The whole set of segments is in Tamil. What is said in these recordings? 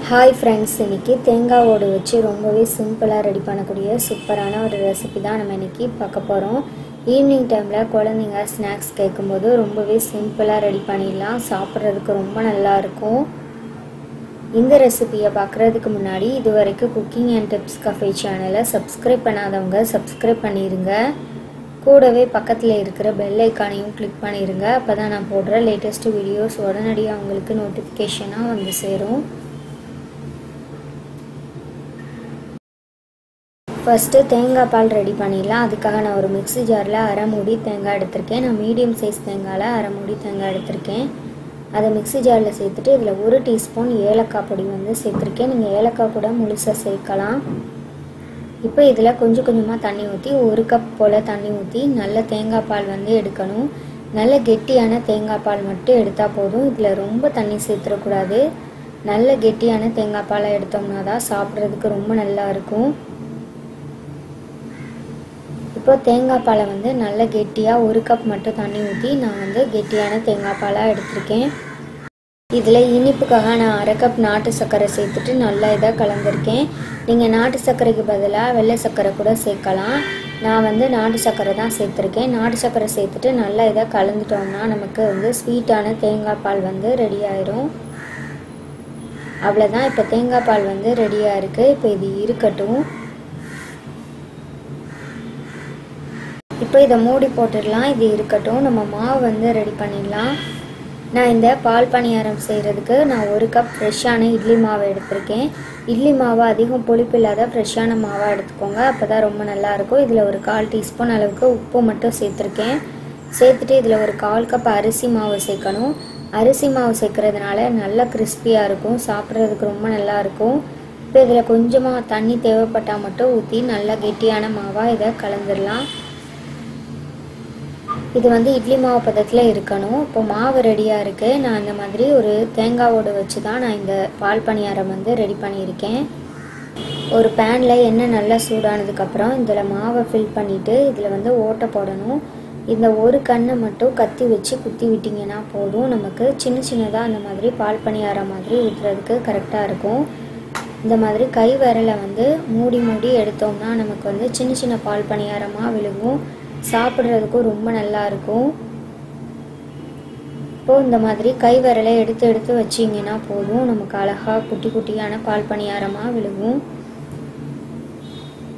हाय फ्रेंड्स इनकी தேங்காவோடு வச்சு ரொம்பவே சிம்பிளா ரெடி பண்ணக்கூடிய சூப்பரான ஒரு ரெசிபி தான் நம்ம இன்னைக்கு பார்க்க போறோம். ஈவினிங் டைம்ல குழந்தைங்க ஸ்நாக்ஸ் கேக்கும்போது ரொம்பவே சிம்பிளா ரெடி பண்ணிடலாம். சாப்பிடுறதுக்கு ரொம்ப நல்லா இருக்கும். இந்த ரெசிபியை பார்க்கிறதுக்கு முன்னாடி இதுவரைக்கும் குக்கிங் அண்ட் டிப்ஸ் கஃபே சேனலை சப்ஸ்கிரைப் பண்ணாதவங்க சப்ஸ்கிரைப் பண்ணிருங்க. கூடவே பக்கத்துல இருக்கிற பெல் ஐகானையும் கிளிக் பண்ணிருங்க. அப்பதான் நான் போடுற லேட்டஸ்ட் வீடியோஸ் உடனடியாக உங்களுக்கு நோட்டிஃபிகேஷனா வந்து சேரும். ஃபர்ஸ்ட் தேங்காய் பால் ரெடி பண்ணிடலாம். அதுக்காக நான் ஒரு மிக்ஸி ஜாரில் அரை மூடி தேங்காய் எடுத்திருக்கேன். நான் மீடியம் சைஸ் தேங்காயில் அரை மூடி தேங்காய் எடுத்திருக்கேன். அதை மிக்ஸி ஜாரில் சேர்த்துட்டு இதில் 1 டீஸ்பூன் ஏலக்காய் பொடி வந்து சேர்த்துருக்கேன். நீங்கள் ஏலக்காய் கூட முழுசாக சேர்க்கலாம். இப்போ இதில் கொஞ்சம் கொஞ்சமாக தண்ணி ஊற்றி 1 கப் போல் தண்ணி ஊற்றி நல்ல தேங்காய் பால் வந்து எடுக்கணும். நல்ல கெட்டியான தேங்காய் பால் மட்டும் எடுத்தால் போதும். இதில் ரொம்ப தண்ணி சேர்த்துடக்கூடாது. நல்ல கெட்டியான தேங்காய் பாலை எடுத்தோம்னா தான் சாப்பிட்றதுக்கு ரொம்ப நல்லா இருக்கும். இப்போ தேங்காய் பாலை வந்து நல்ல கெட்டியாக 1 கப் மட்டும் தண்ணி ஊற்றி நான் வந்து கெட்டியான தேங்காய் பாலாக எடுத்திருக்கேன். இதில் இனிப்புக்காக நான் அரை கப் நாட்டு சர்க்கரை சேர்த்துட்டு நல்லா இதாக கலந்துருக்கேன். நீங்கள் நாட்டு சர்க்கரைக்கு பதிலாக வெள்ளை சர்க்கரை கூட சேர்க்கலாம். நான் வந்து நாட்டு சர்க்கரை தான் சேர்த்துருக்கேன். நாட்டு சர்க்கரை சேர்த்துட்டு நல்லா இதாக கலந்துட்டோம்னா நமக்கு வந்து ஸ்வீட்டான தேங்காய் பால் வந்து ரெடி ஆயிரும். அவ்வளோதான். இப்போ தேங்காய் பால் வந்து ரெடியாக இருக்குது. இப்போ இது இருக்கட்டும். இப்போ இதை மூடி போட்டுடலாம். இது இருக்கட்டும். நம்ம மாவு வந்து ரெடி பண்ணிடலாம். நான் இந்த பால் பணியாரம் செய்கிறதுக்கு நான் 1 கப் ஃப்ரெஷ்ஷான இட்லி மாவை எடுத்திருக்கேன். இட்லி மாவு அதிகம் புளிப்பு இல்லாத ஃப்ரெஷ்ஷான மாவாக எடுத்துக்கோங்க. அப்போ தான் ரொம்ப நல்லாயிருக்கும். இதில் ஒரு 1/4 டீஸ்பூன் அளவுக்கு உப்பு மட்டும் சேர்த்துருக்கேன். சேர்த்துட்டு இதில் ஒரு 1/4 கப் அரிசி மாவு சேர்க்கணும். அரிசி மாவு சேர்க்குறதுனால நல்லா கிறிஸ்பியாக இருக்கும். சாப்பிட்றதுக்கு ரொம்ப நல்லாயிருக்கும். இப்போ இதில் கொஞ்சமாக தண்ணி தேவைப்பட்டால் மட்டும் ஊற்றி நல்லா கெட்டியான மாவாக இதை கலந்துடலாம். இது வந்து இட்லி மாவு பதத்தில் இருக்கணும். இப்போ மாவு ரெடியாக இருக்குது. நான் இந்த மாதிரி ஒரு தேங்காவோடு வச்சு தான் நான் இந்த பால் பணியாரம் வந்து ரெடி பண்ணியிருக்கேன். ஒரு பேனில் எண்ணெய் நல்லா சூடானதுக்கப்புறம் இதில் மாவை ஃபில் பண்ணிவிட்டு இதில் வந்து ஓட்டை போடணும். இந்த ஒரு கண்ணை மட்டும் கத்தி வச்சு குத்தி விட்டிங்கன்னா போதும். நமக்கு சின்ன சின்னதாக அந்த மாதிரி பால் பணியாரம் மாதிரி ஊற்றுறதுக்கு கரெக்டாக இருக்கும். இந்த மாதிரி கை விரலை வந்து மூடி மூடி எடுத்தோம்னா நமக்கு வந்து சின்ன சின்ன பால் பணியாரமாக விழுங்கும். சாப்பிட்றதுக்கும் ரொம்ப நல்லா இருக்கும். இப்போது இந்த மாதிரி கை விரலை எடுத்து எடுத்து வச்சிங்கன்னா போதும். நமக்கு அழகாக குட்டி குட்டியான பால் பணியாரமாக விழுகும்.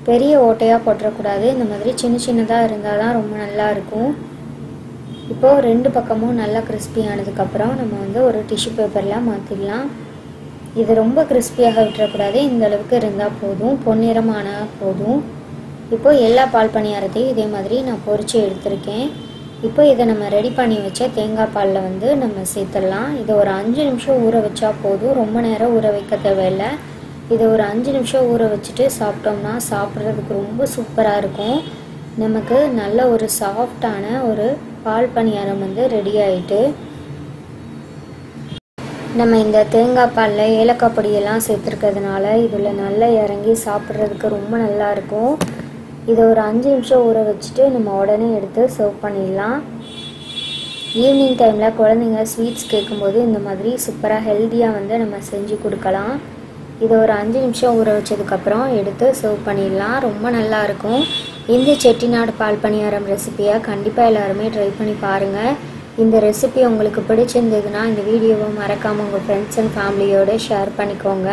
பெரிய ஓட்டையாக போட்டுறக்கூடாது. இந்த மாதிரி சின்ன சின்னதாக இருந்தால் தான் ரொம்ப நல்லா இருக்கும். இப்போது 2 பக்கமும் நல்லா கிறிஸ்பி ஆனதுக்கப்புறம் நம்ம வந்து ஒரு டிஷ்யூ பேப்பரில் மாற்றிடலாம். இது ரொம்ப கிறிஸ்பியாக விட்டுறக்கூடாது. இந்த அளவுக்கு இருந்தால் போதும். பொன்னிறமானால் போதும். இப்போ எல்லா பால் பணியாரத்தையும் இதே மாதிரி நான் பொரிச்சு எடுத்திருக்கேன். இப்போ இதை நம்ம ரெடி பண்ணி வச்ச தேங்காய் பாலில் வந்து நம்ம சேர்த்துடலாம். இதை ஒரு 5 நிமிஷம் ஊற வச்சா போதும். ரொம்ப நேரம் ஊற வைக்க தேவையில்லை. இதை ஒரு 5 நிமிஷம் ஊற வச்சுட்டு சாப்பிட்டோம்னா சாப்பிட்றதுக்கு ரொம்ப சூப்பராக இருக்கும். நமக்கு நல்ல ஒரு சாஃப்டான ஒரு பால் பணியாரம் வந்து ரெடி ஆகிட்டு, நம்ம இந்த தேங்காய் பாலில் ஏலக்காய் பொடியெல்லாம் சேர்த்துருக்கிறதுனால இதில் நல்லா இறங்கி சாப்பிட்றதுக்கு ரொம்ப நல்லாயிருக்கும். இதை ஒரு 5 நிமிஷம் ஊற வச்சுட்டு நம்ம உடனே எடுத்து சர்வ் பண்ணிடலாம். ஈவினிங் டைமில் குழந்தைங்க ஸ்வீட்ஸ் கேட்கும்போது இந்த மாதிரி சூப்பராக ஹெல்த்தியாக வந்து நம்ம செஞ்சு கொடுக்கலாம். இதை ஒரு 5 நிமிஷம் ஊற வச்சதுக்கப்புறம் எடுத்து சர்வ் பண்ணிடலாம். ரொம்ப நல்லாயிருக்கும். இந்த செட்டிநாடு பால் பணியாரம் ரெசிபியை கண்டிப்பாக எல்லாருமே ட்ரை பண்ணி பாருங்கள். இந்த ரெசிபி உங்களுக்கு பிடிச்சிருந்ததுன்னா இந்த வீடியோவை மறக்காமல் உங்கள் ஃப்ரெண்ட்ஸ் அண்ட் ஃபேமிலியோடு ஷேர் பண்ணிக்கோங்க.